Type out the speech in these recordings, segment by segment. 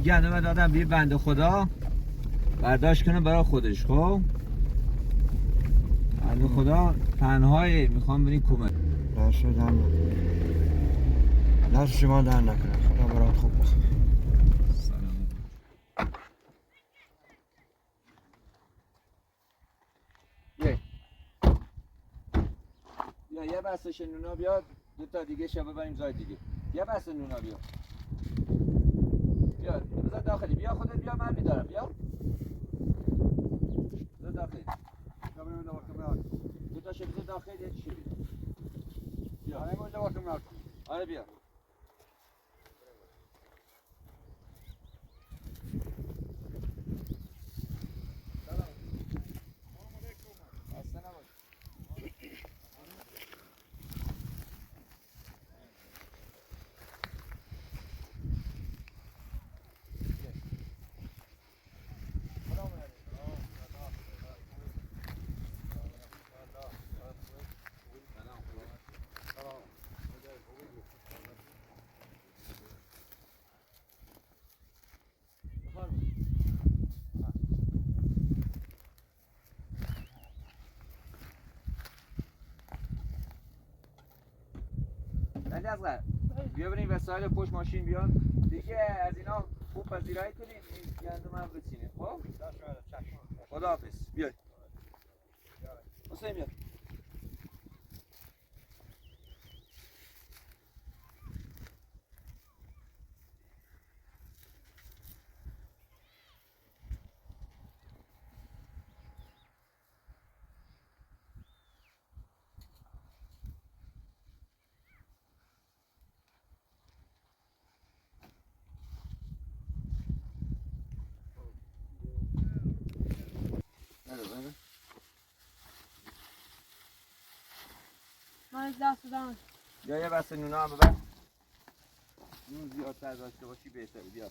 گندم دادم به بنده خدا برداشت کنه برای خودش. خب بنده خدا تنهایی میخوام بریم کمک. دست دم دست شما در نکنه. خدا برات خوب بخواه. سلام. بیا یه بسته نونا بیاد، دو تا دیگه شب ببریم جای دیگه. یه بسته نونا بیاد. بیا بذار داخلی، بیا خودت بیا، من میدارم. بیا بذار داخلی. دو تا شب داخلی یه چی بیا. آره بیا. علی اصغر بیا بریم وسایل پشت ماشین بیان دیگه. از اینا خوب پذیرایی کنین، این گندم هم بچینه. خب خداحافظ. بیاید حسین بیا. من دست دادم. بیا یه بسته نونا هم ببر. نون زیادتر داشته باشی بهتره. بیا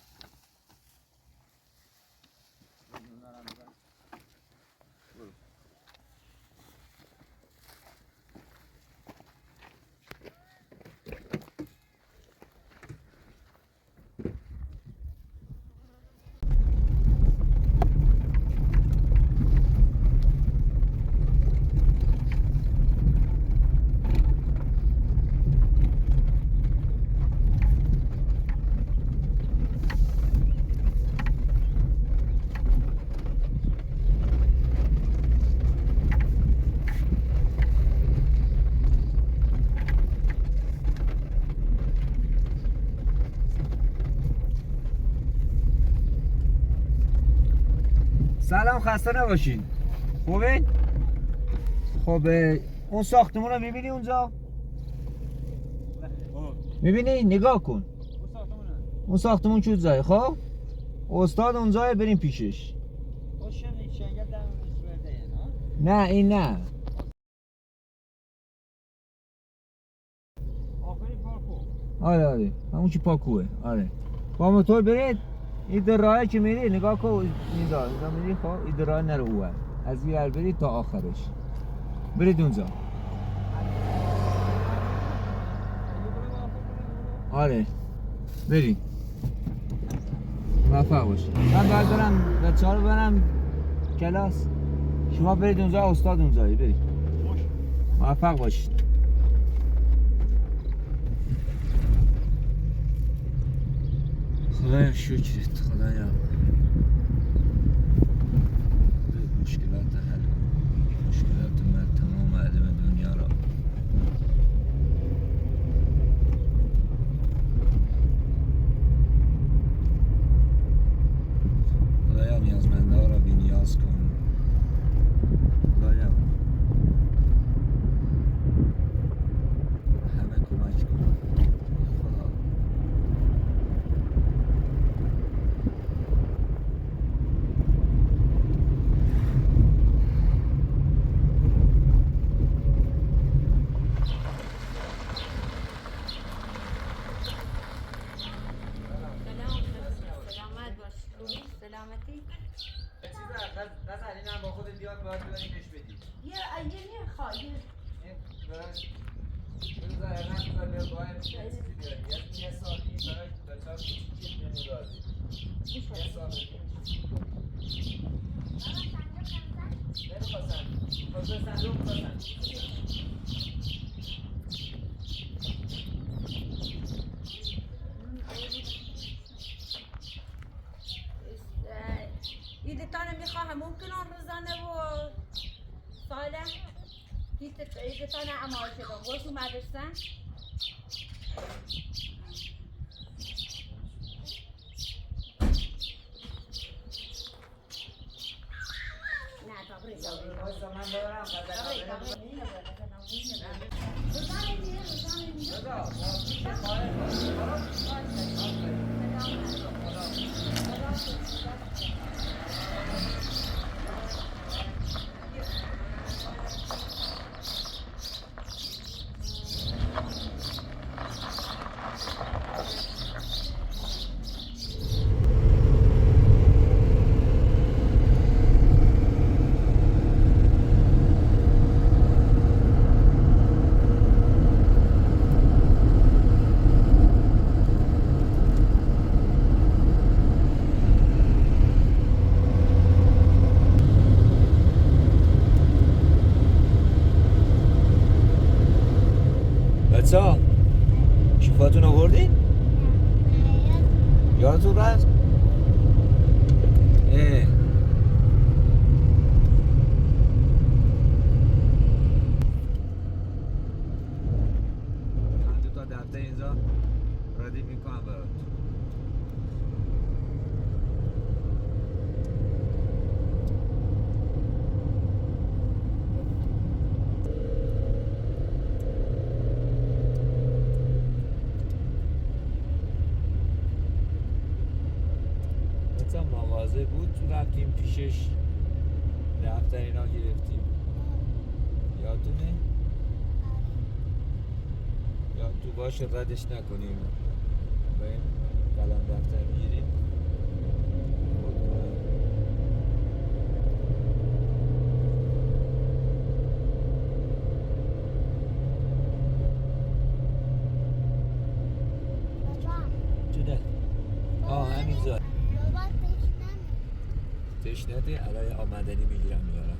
نونا هم ببر. برو. سلام، خسته نباشین. خوبه؟ خب اون ساختمون رو میبینی اونجا؟ میبینی؟ نگاه کن. اون ساختمون چود زای. خب استاد اونجا، بریم پیشش. نه این نه. آره آره همون که پاکوه. آره با موتور برید. این در راهی که میری نگاه کن. اینجا میری. خب این در راه نرو اوه، از این ور برید تا آخرش. برید اونجا. آره برید. موفق باشید. من باید برم بچه‌ها رو برم کلاس. شما برید اونجا، استاد اونجایی. برید. موفق باشید. خدایا شکرت. خدایا مشکلات حل، مشکلات من تمام عالم دنیا را. خدایا نیازمنده ها را بی نیاز کن. خدایا همه کمک کن. خدا سلامتی. نزن اینم با خودت بیاد باید ببریمش بدی. یه خواهی بذار بیاد باید یه سالی برای بچه ها کوچیکی نمو دادی. ایدتان میخواه ممکن آن روزانه و ساله ایدتان اعمال شدن گوشو مدرسن نه تابری بچه‌ها شوفاتون آوردین؟ یادتون رفت؟ من 2 تا دفتر اینجا ردیف میکنم برات. مغازه بود تو رفتیم پیشش دفتر اینا گرفتیم یادتونه؟ یا تو باشه ردش نکنیم بریم قلم دفتر میگیریم چونه؟ همینجا تشنته علای آمدنی میگیرم میارم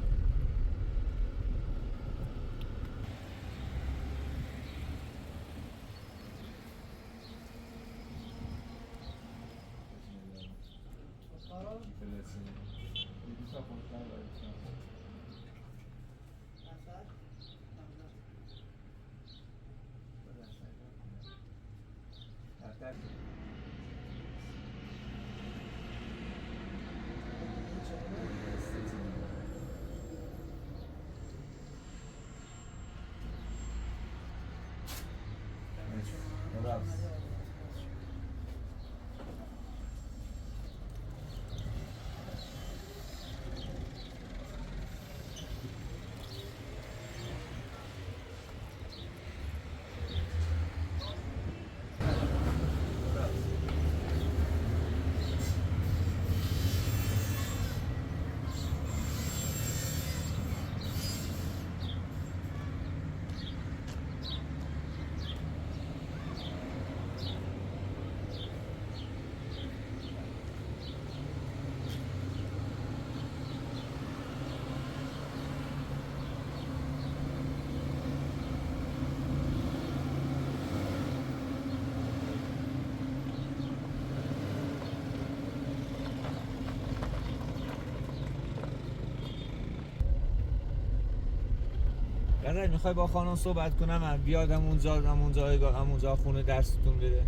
قرار میخوای با خانم صحبت کنم بیاد همونجا خونه درستون بده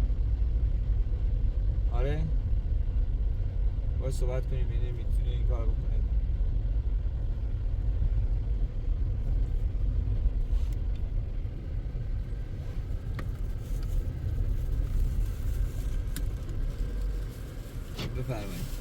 آره باید صحبت کنیم بینه میتونه این کار بکنه بفرمایید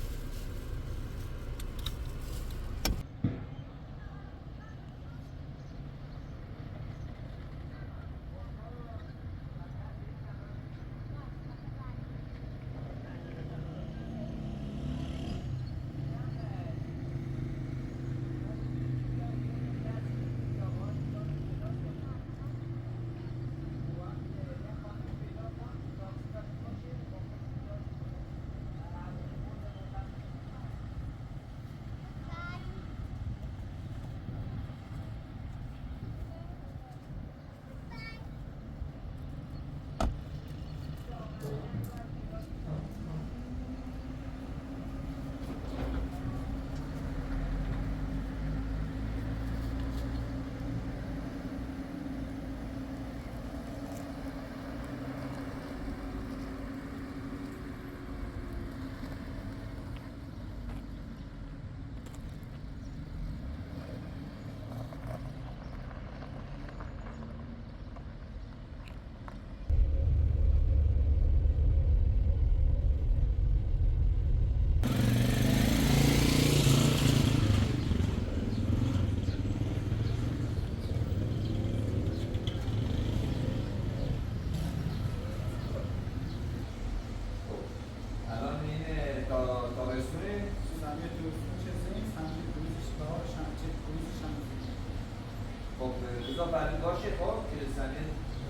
خب بذار برای باشه خب که زمین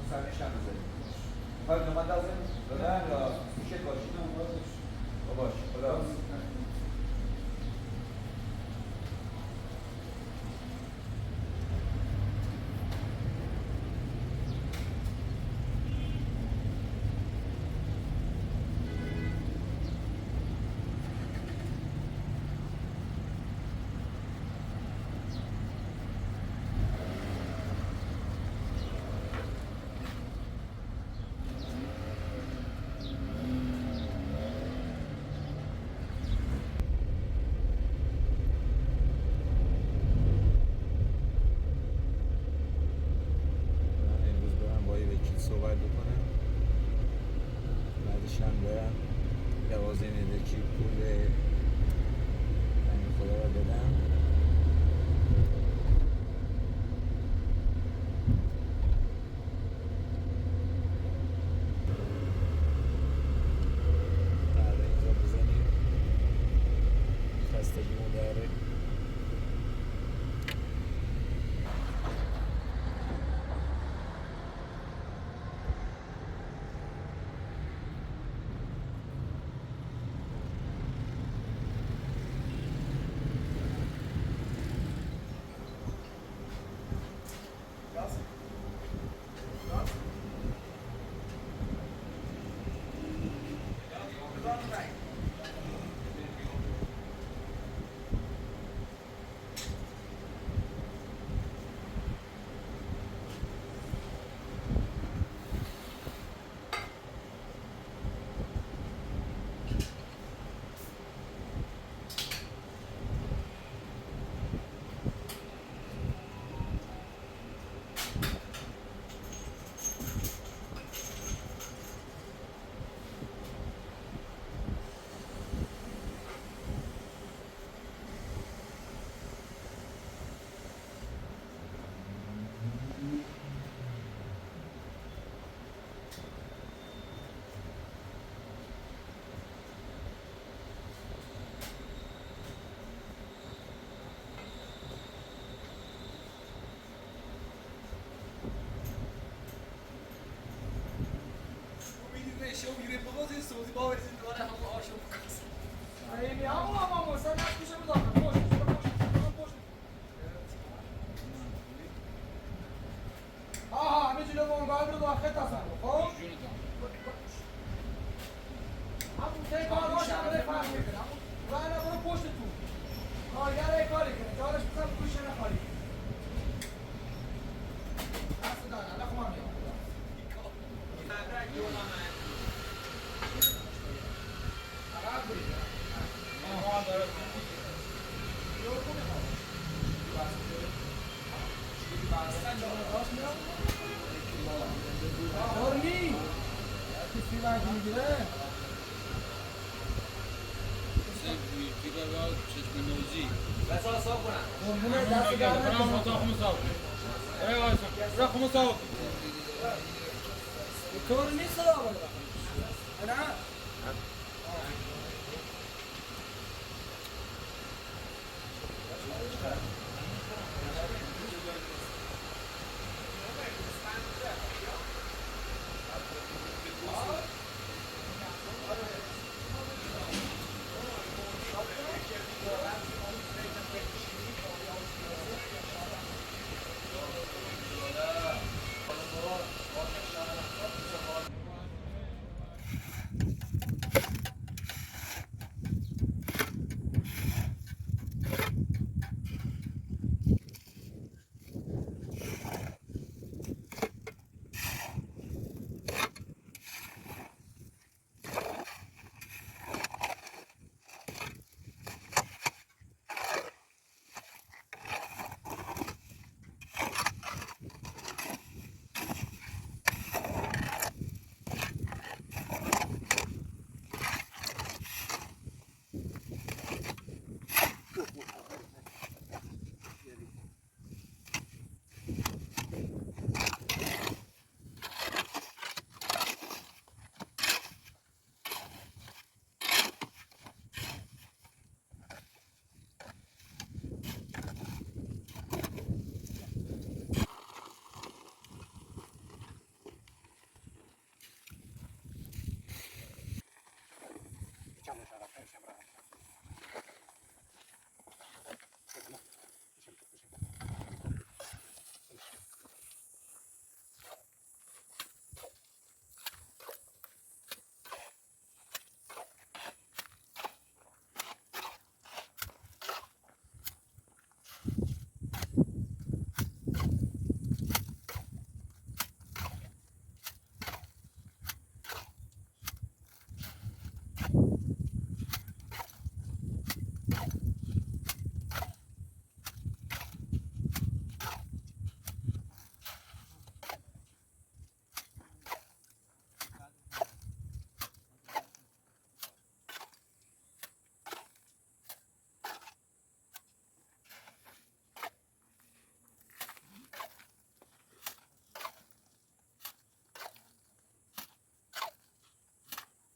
سرش هم بزنیم خواهی نومد لازم بدن یا میشه باشی باش خدا صحبت بکنم بعدش هم برم لوازم دکی پول خدا را بدم بعد اینجا بزنیم خستگی مدره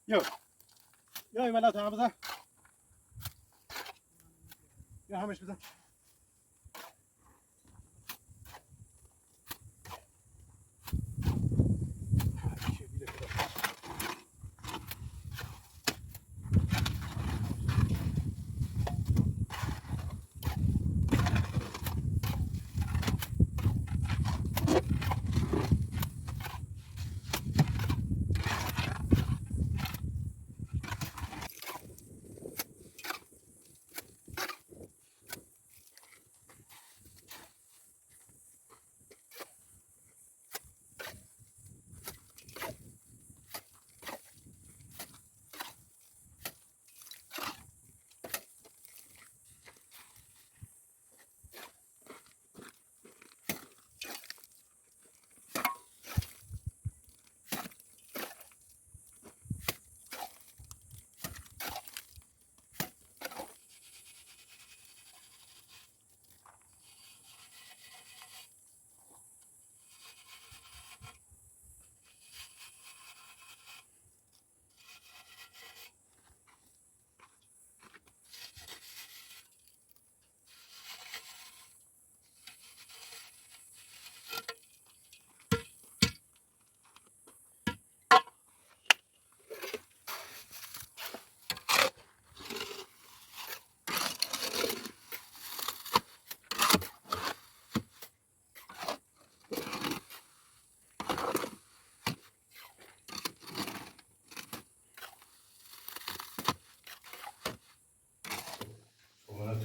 یا این ولات هم بزن یا همش بزن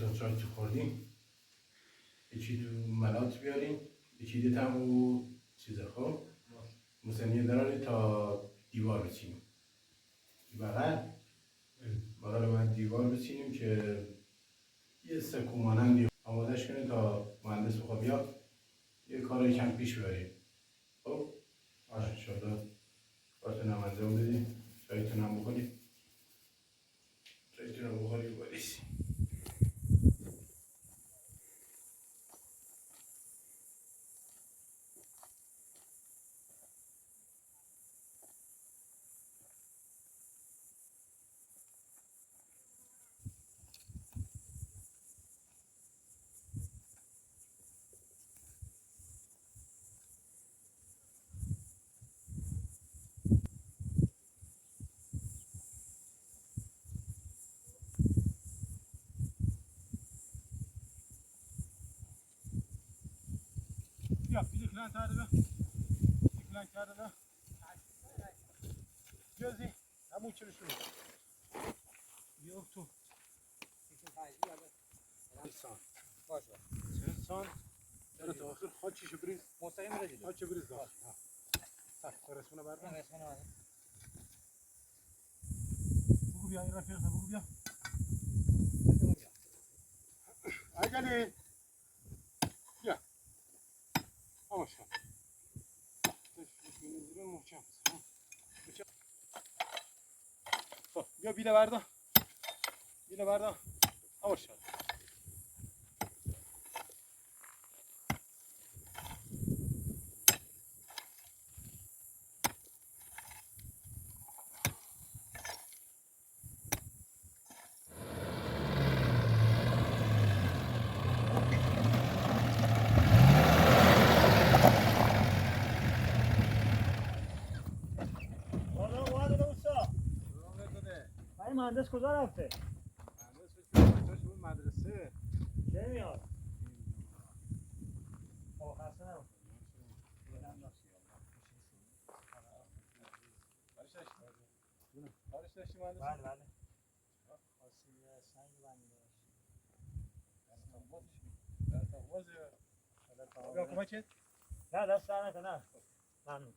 شما چای چی خوردیم یکی تو ملات بیاریم یکی دیت هم و چیزه خب مسنیه درانی تا دیوار بچینیم بغل باید دیوار بچینیم که یه سکو مانندی آمادش کنیم تا مهندس بخواه بیاد یه کارای کم پیش ببریم خب انشالله کارتون هم انجام بدیم چایتون هم بخوریم چایتون هم بخوریم باریسیم Ja, bir klein tane be. Bir klein tane be. Gözü. Hem uçuruşu. Yok tu. İnsan. باشه İnsan. Sana tahir haçı şübriz. مستقیم رو جلو Haçı şübriz da. Ha, resmine ver. من رسمه نمازم Bugu bia, این رفیق bugu bia. Acele. Ya. Amaş. Teşekkür muhkem. Ya bile verdi. Bile verdi. Amaş. مهندس کجا رفته؟ مهندس بود مدرسه. چه میاد؟ خسته نباش. کارش داشتی مهندس؟ بله بله. خاصی سنگ بندی داشت. بیا کمکت؟ نه دست در نکن نه. ممنون.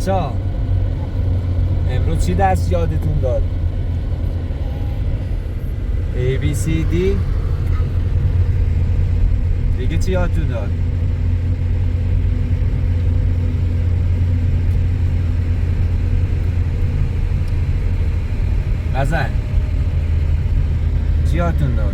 بچه ها امروز چی دست یادتون داد؟ A B C D دیگه چی یادتون داد؟ بزن چی یادتون داد؟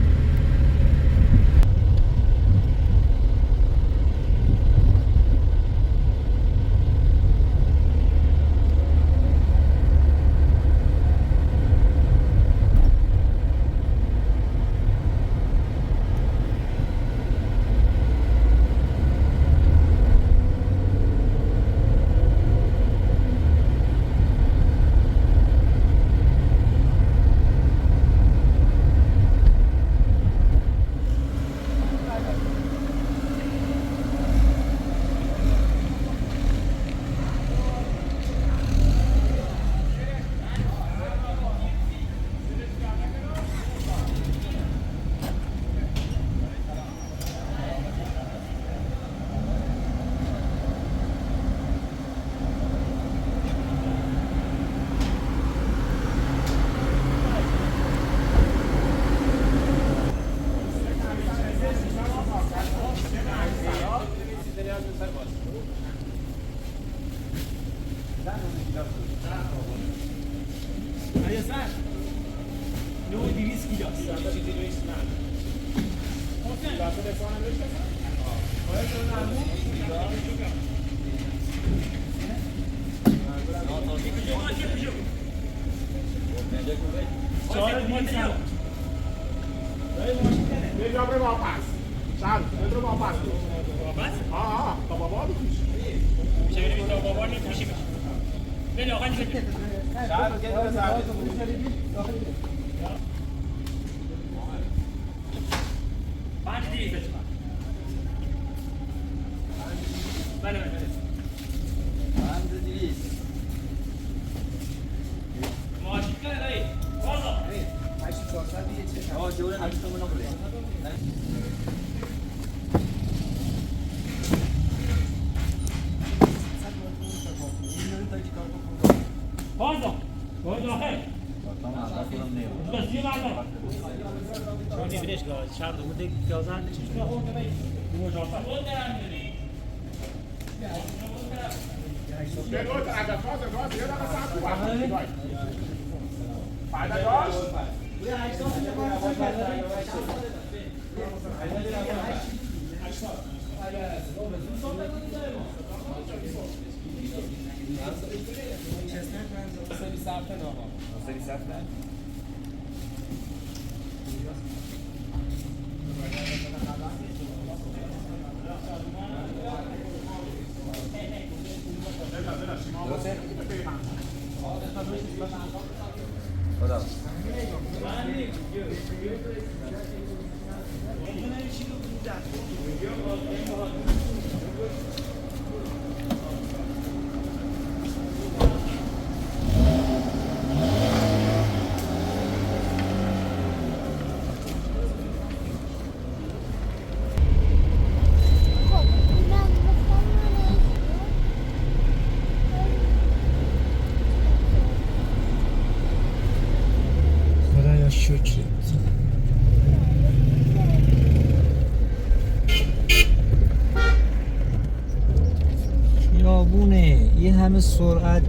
یه همه سرعت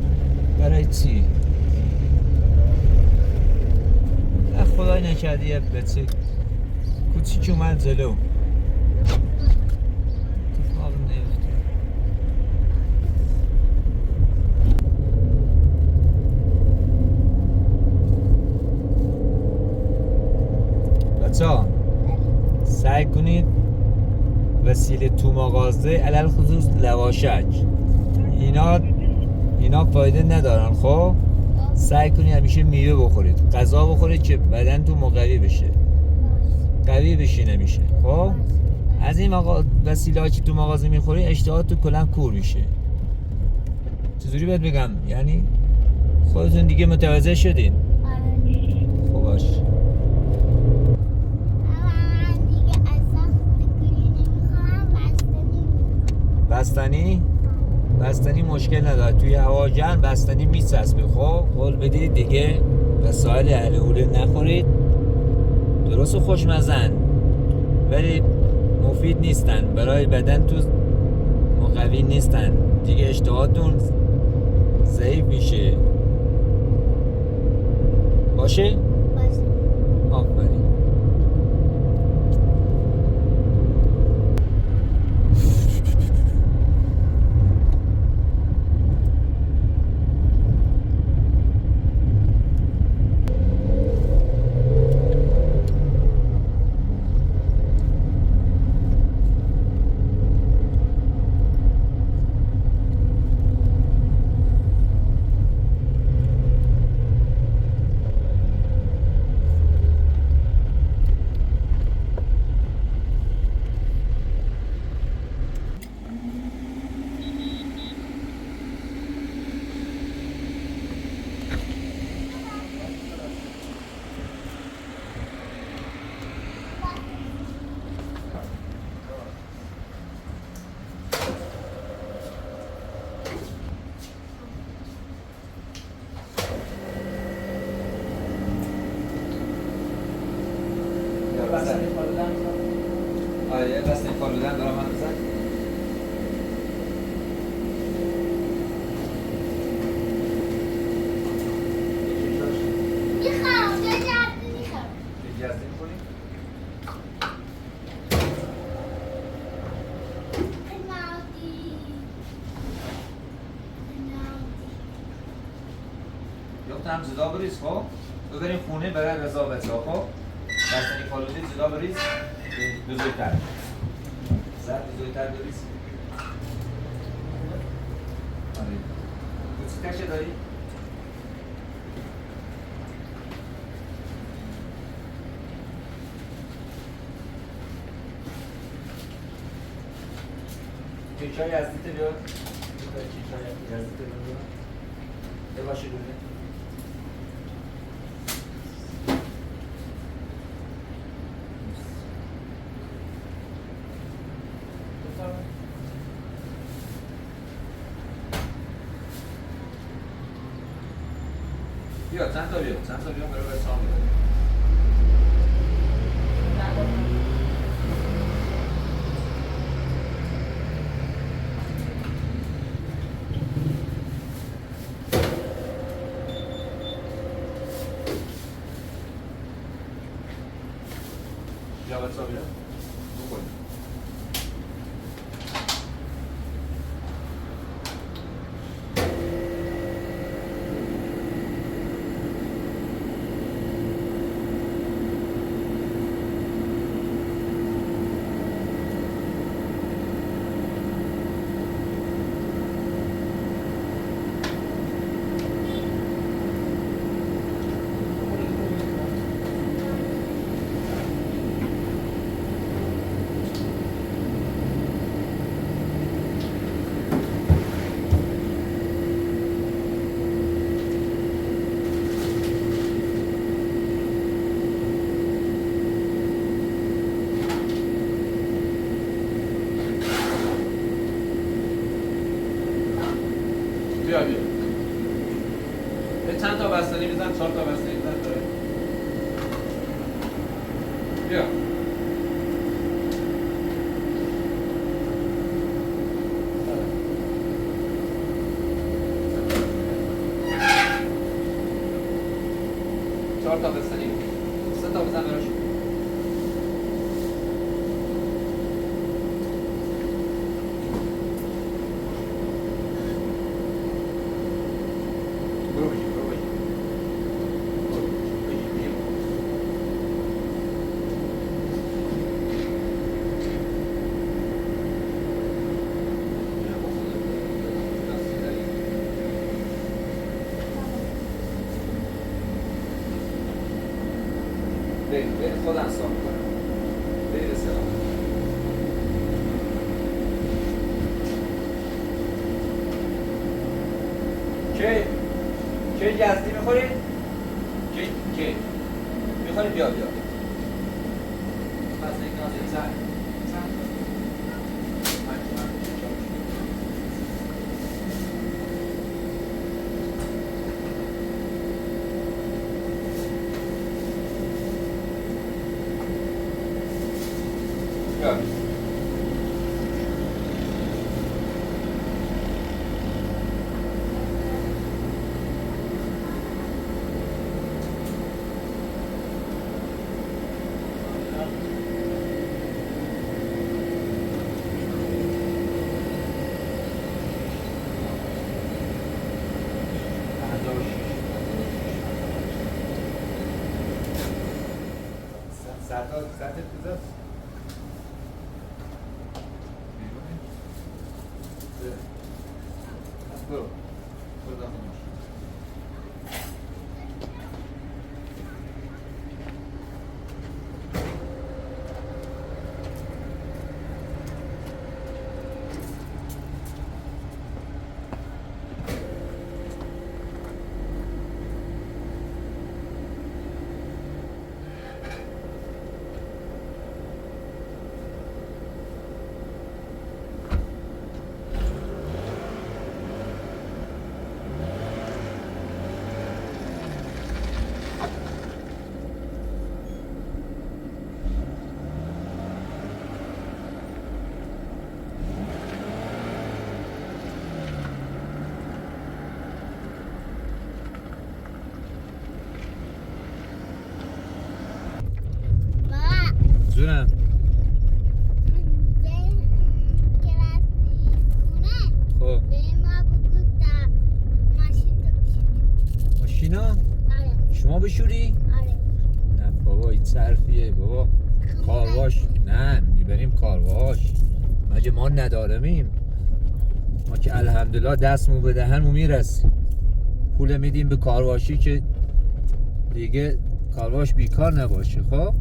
برای چی؟ خدای نکرده یه بچه کوچیک اومد جلو اتفاق نیفته. بچه ها سعی کنید وسیله تو مغازه علل خصوص لواشک اینا فایده ندارن. خب سعی کنید همیشه میوه بخورید، غذا بخورید که بدن تو قوی بشه، قوی بشی نمیشه. خب از این وسیله که تو مغازه میخوری اشتها تو کلا کور میشه. چجوری بهت بگم؟ یعنی خودتون دیگه متوجه شدین؟ خب باش. بستنی؟ بستنی مشکل نداره، توی هوا گرم بستنی میچسبه. خب قول بدید دیگه وسایل اهل حوله نخورید. درست و خوشمزن ولی مفید نیستن برای بدن، تو مقوی نیستن دیگه، اشتهاتون ضعیف میشه. باشه؟ آفرین. آره دست این فالودن دارم من بزن. میخوام جای جدی میخوام. جزدی می‌کنی؟ یا هم زدا بریز. خب ببریم خونه برای رضا بچه ها. خب دستنی فالودی زدا بریز بزرگتر زد بزرگتر بریز. آره کوچیکش داری؟ چیچای یزدیت بیاد. چیچای یزدیت بیاد. یه باشه ببین. بیا چند تا برای سام بیاد. بیا بچه‌ها بیا. بخوریم. بیا بیا. چند تا بستنی میزن؟ 4 تا بستنی میزن داره. بیا. چهار تا بستنی. 3 تا بزن براش. برید خودم صاف کنم. برید سلام. چه یزدی میخورید؟ چه میخورید؟ بیا بیا. مثلا یک نازی زن. ساعتت کجاست؟ بیرونه؟ برو داخل ماشین. بابا جونم که رفتی خونه خب به ما بگو تا ماشین تو بشید. ماشینا آره شما بشوری؟ آره نه بابا این صرفیه بابا کارواش نه میبریم کارواش مگه ما ندارمیم ما که الحمدلله دستمون به دهنمون میرسیم پول میدیم به کارواشی که دیگه کارواش بیکار نباشه خب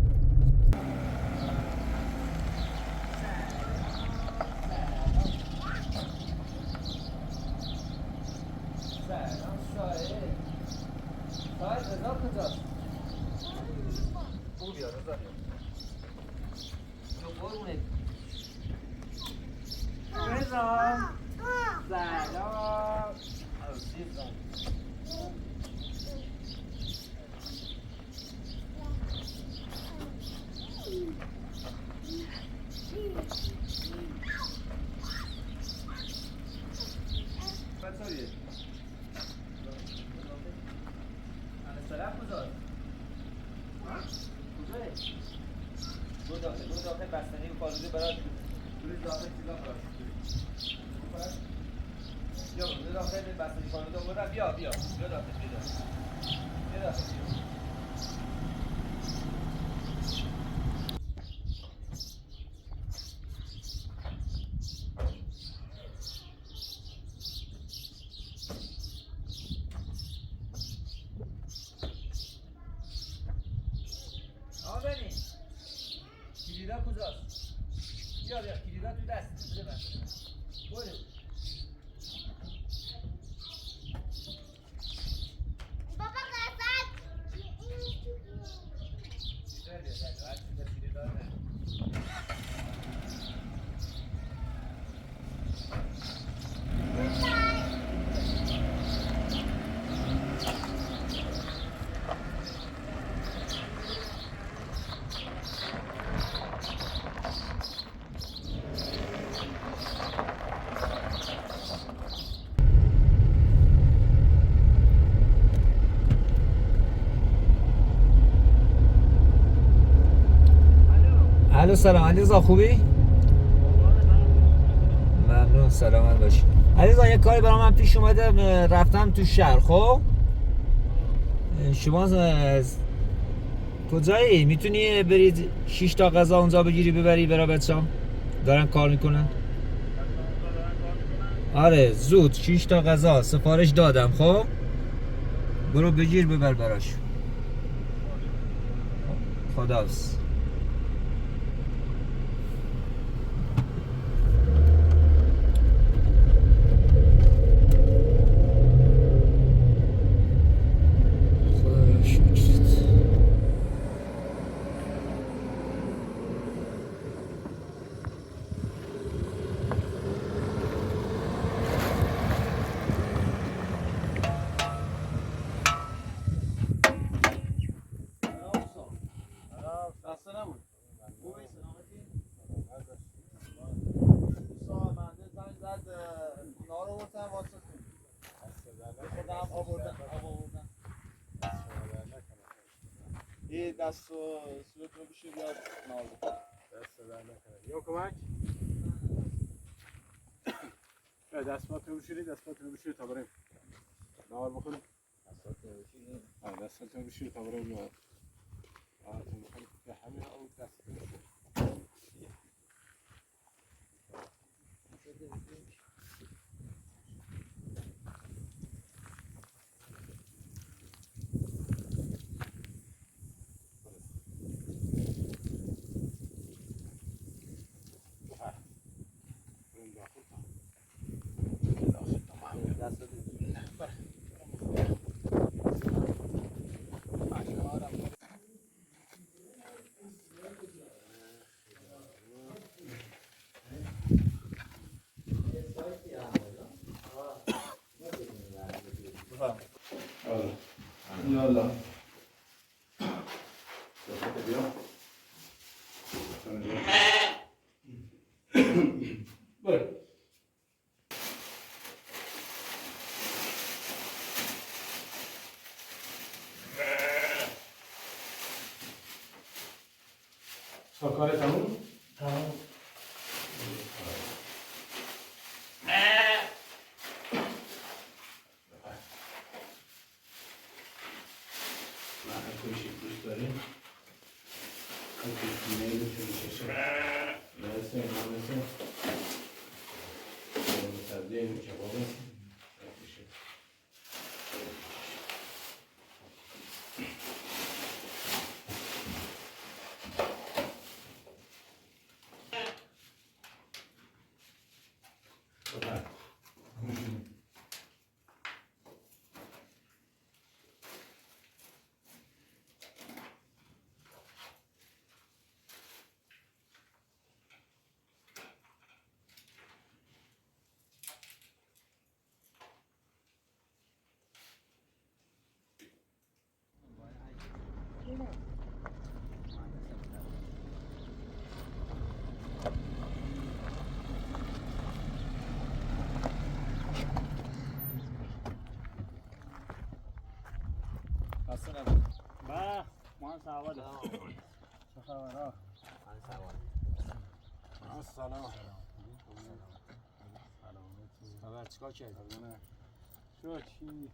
کلیدا کجاست؟ بیا کلیدا تو دست بده من برو بابا قسمت الو سلام علیرضا خوبی؟ ممنون سلامت باشی علیرضا یه کاری برام من پیش اومده رفتم تو شهر خب شما کجایی؟ میتونی برید 6 تا غذا اونجا بگیری ببری برا بچه‌ام دارن کار میکنن آره زود 6 تا غذا سفارش دادم خب برو بگیر ببر براش خداحافظ دست و صورتون بشید یا نال دست در نکنه یا کمک دستماتون بشید دستماتون بشید تا بریم نال بخوریم دستماتون بشید تا بریم به همین اون دست یالا بیا برو کار تموم؟ تمام. هر چی دوست داریم هر چی میل چون مرسی مرسی سبزی کباب خسته نبود. با ما سواد چه خبر ها؟ سلام خبر چیکار کردی؟ شو چی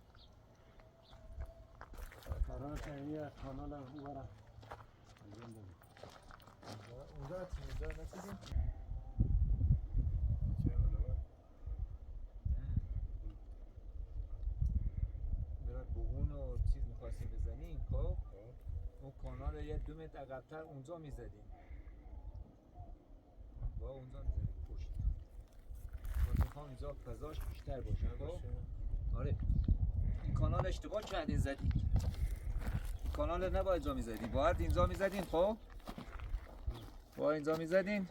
قرار کنی کانال اون برم اونجا نچیدیم؟ برای بوغون و چیز میخواستیم بزنیم خب اون کانال یه 2 متر عقب‌تر اونجا میزدیم با اونجا میزدیم پشت باز میخوام اینجا فضاش بیشتر باشه خب آره این کانال اشتباه کردین زدید این کانال نباید اینجا میزدیم باید اینجا میزدین خب با اینجا میزدین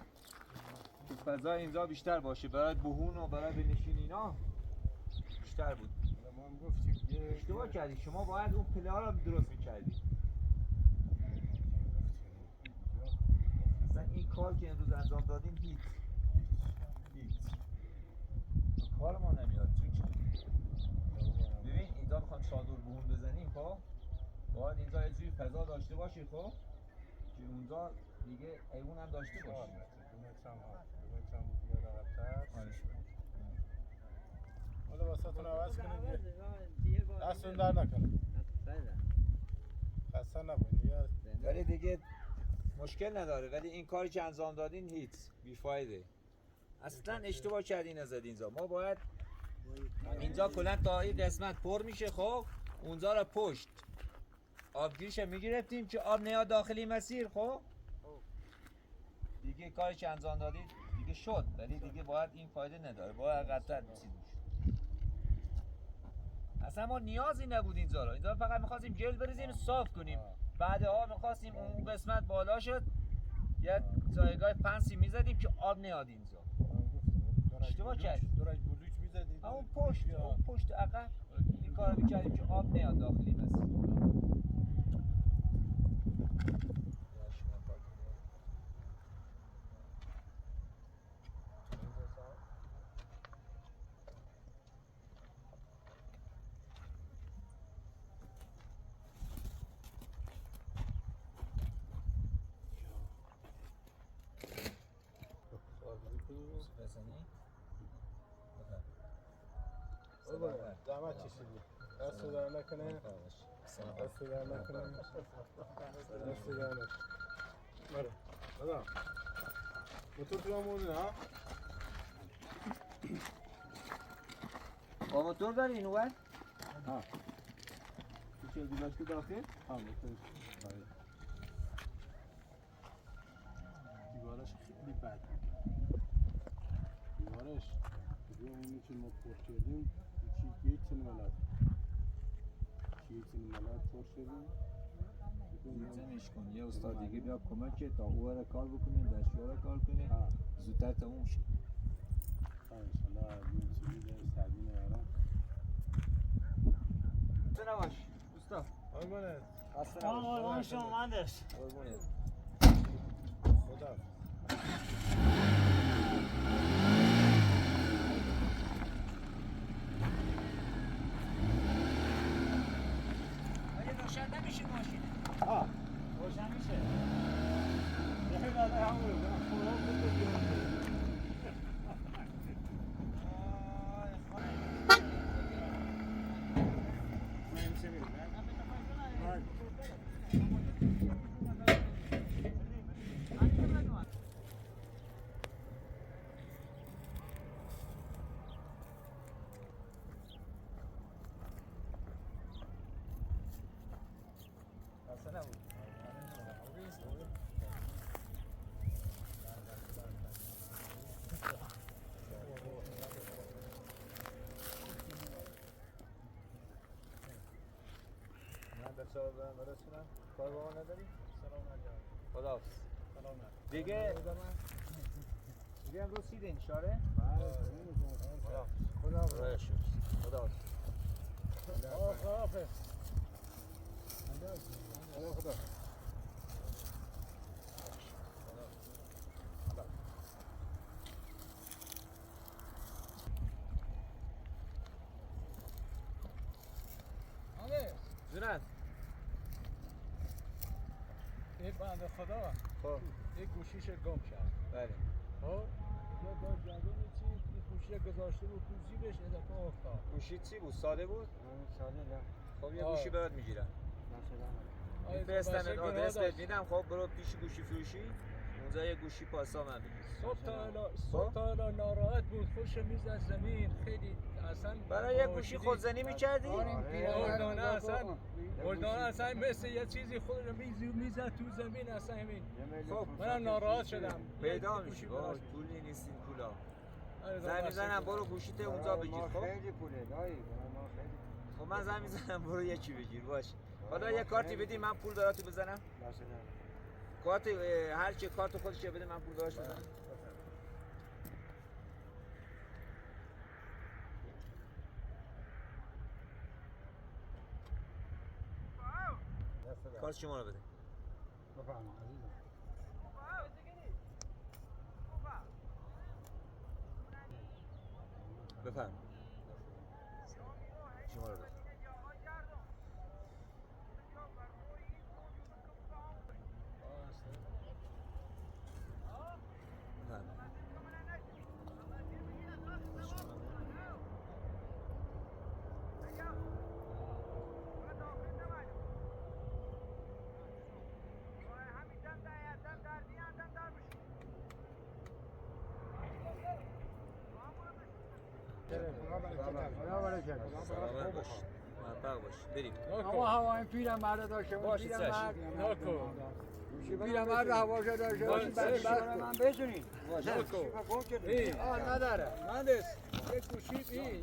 که فضا اینجا بیشتر باشه برای بوهون و برای بنشین اینا بیشتر بود ما هم گفتیم اشتباه کردی شما باید اون پله ها رو درست میکردی اصلا این کار که امروز انجام دادیم هیچ کار ما نمیاد چون ببین اینجا میخوام چادر بوهون بزنیم خب باید اینجا یه جوری فضا داشته باشی خب که اونجا دیگه ایوون هم داشته باشی حالا واسهتون عوض کنید دستون در نکنه خسته نبود ولی دیگه مشکل نداره ولی این کاری که انجام دادین هیچ بیفایده اصلا اشتباه کردین نزدین اینجا ما باید اینجا کلا تا این قسمت پر میشه خب اونجا رو پشت آبگیریش میگرفتیم که آب نیاد داخلی مسیر خب دیگه کاری که انجام دادید دیگه شد ولی دیگه باید این فایده نداره باید عقب‌تر چیز بشه اصلا ما نیازی نبود اینجا رو اینجا فقط می‌خواستیم جل بریزیم صاف کنیم بعدها می‌خواستیم اون قسمت بالا شد یه جایگاه فنسی می‌زدیم که آب نیاد اینجا اشتباه کردیم دورش بلوچ می‌زدید اون پشت عقب این کارو می‌کردیم که آب نیاد داخلی مسیر زحمت کشیدی دست در نکنه. دست در نکنه. دست در نکنه. بله. بله. موتور تو هم موزه ها؟ با موتور داری اینو بر؟ ها. چه دیگه داخل؟ ها موتور. دیوارش خیلی بد. دیوارش اونی که ما پر کردیم یک سنت پر شدیم. زمینش کن یه استاد دیگه بیا کمک تا او را کار بکنه دستیار را کار کنه زودتر تموم شه. انشالله این چیزی سردین یارم. چرا باش استاد قربونت. قربان شما مهندس. قربونت. خدا. روشن نمیشه ماشین. روشن میشه. یه داده همون خدا کار با ما نداری؟ خدا دیگه امروز سیده این شاره؟ خدا خدا جونت این بنده خدا خب یک گوشیش گم کرد. بله خب یه دار جوونی چی این گوشی گذاشته بود تو جیبش یه دفعه افتاد. گوشی چی بود؟ ساده بود؟ ساده نه. خب یه گوشی برات میگیرم میفرستم آدرس بهت میدم. خب برو پیش گوشی فروشی اونجا یه گوشی پاسا من بگیر. صبح تا الا ناراحت بود خوش میزد زمین خیلی اصلا برای یه گوشی خودزنی میکردی؟ گردانه اصلا مثل یه چیزی خود رو میزد تو زمین اصلا همین. خب منم ناراحت شدم. پیدا میشی باش پولی نیست این پولا. زنگ میزنم برو گوشیت اونجا بگیر. خب خیلی پوله دایی خب من زنگ میزنم برو یکی بگیر باش. حالا یه کارتی بدی من پول براتو بزنم. کارت هر کی کارت خودشه بده من پول براش بزنم. کارت شما رو بده. بفهم عزیزم. بفهم شما رو بده. سلامت باش موفق باش بریم. اما هوا این پیرمرد داشته باش. پیرمرد پیرمرد هواشو داشته باش. من بتونی نداره مهندس یک گوشی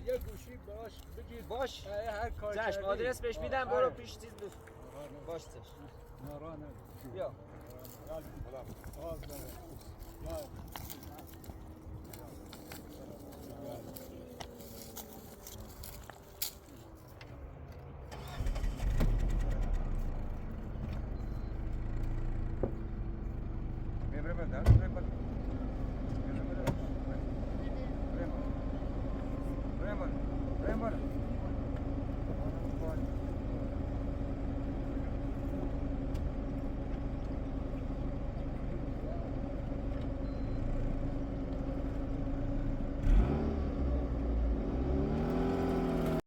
یه گوشی باش بگیر باش هر کار چشم آدرس بهش میدم برو پیش چیز باش چشم نارا نه بیا میبره بدن